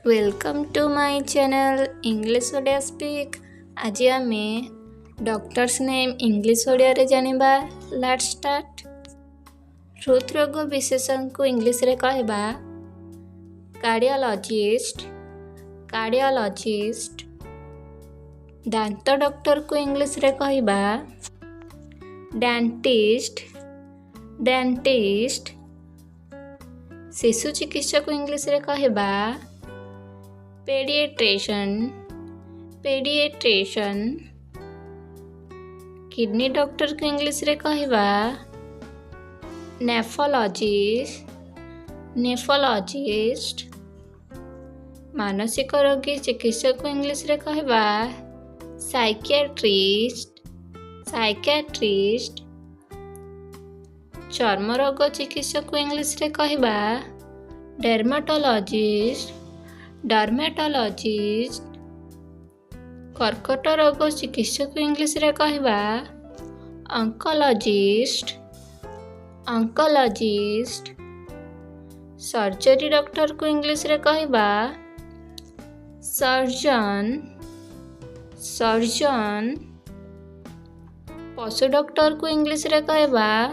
Welcome to my channel English Odia speak. आज आमे doctors name English Odia रे जानिबा। Let's start. हृदरोग विशेषज्ञ को इंग्लिश रे कहबा कार्डियोलॉजिस्ट। कार्डियोलॉजिस्ट। दांत डॉक्टर को इंग्लिश रे कहबा डेंटिस्ट। डेंटिस्ट। शिशु चिकित्सक को इंग्लिश रे कहबा पेडिएट्रिशियन। पेडिएट्रिशियन। किडनी डॉक्टर को इंग्लिश रे कहबा नेफ्रोलॉजिस्ट। नेफ्रोलॉजिस्ट। मानसिक रोगी चिकित्सक को इंग्लिश रे कहबा साइकियाट्रिस्ट। साइकियाट्रिस्ट। चर्म रोग चिकित्सक को इंग्लिश रे कहबा डर्मेटोलॉजिस्ट। डर्मेटोलॉजिस्ट। कर्कट रोग चिकित्सक को इंग्लिश रे कहबा ऑन्कोलॉजिस्ट। ऑन्कोलॉजिस्ट। सर्जरी डॉक्टर को इंग्लिश रे कहबा सर्जन। सर्जन। पशु डॉक्टर को इंग्लिश रे कहबा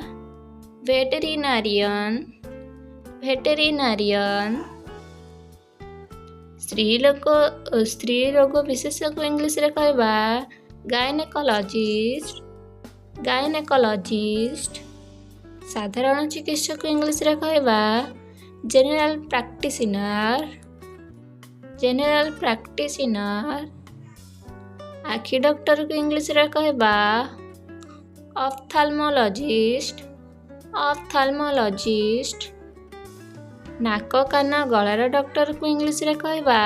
वेटेरिनारियन। वेटेरिनारियन। स्त्री रोग विशेषज्ञ को इंग्लिश रे कहबा गायनेकोलॉजिस्ट। गायनेकोलॉजिस्ट। साधारण चिकित्सक को इंग्लिश रे कहबा जनरल प्रैक्टिशनर। General practitioner. आखि डॉक्टर को इंग्लिश रे कहबा ऑप्थेल्मोलॉजिस्ट। ऑप्थेल्मोलॉजिस्ट। नाक कान गलार डॉक्टर को इंग्लिश रे कहबा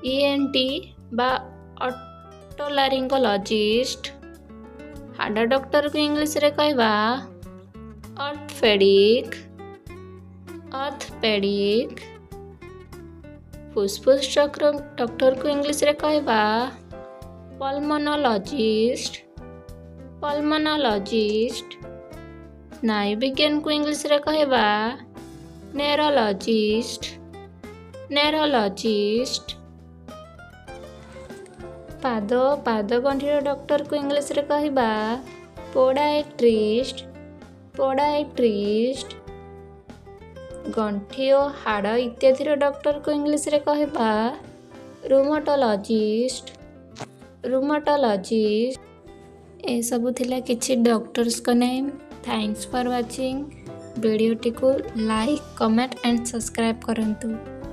ENT बा ऑटोलारिंगोलॉजिस्ट। हाड़ डॉक्टर को इंग्लिश रे कहबा ऑर्थोपेडिक। ऑर्थोपेडिक। फुसफुस डॉक्टर को इंग्लिश रे कहबा पल्मोनोलॉजिस्ट। पल्मोनोलॉजिस्ट। स्नायु विज्ञान को इंग्लिश रे कहबा नेरोलॉजिस्ट। नेरोलॉजिस्ट। पाद गंठीर डॉक्टर को इंग्लिश रे कहबा पोडाइट्रिस्ट। पोडाइट्रिस्ट। गंठी और हाड़ इत्यादि डॉक्टर को इंग्लिश रे कहबा रूमेटोलॉजिस्ट। रूमेटोलॉजिस्ट। ए सब थिला किछि डॉक्टर्स को name. Thanks for watching. Video T को लाइक कमेंट एंड सब्सक्राइब करंतु।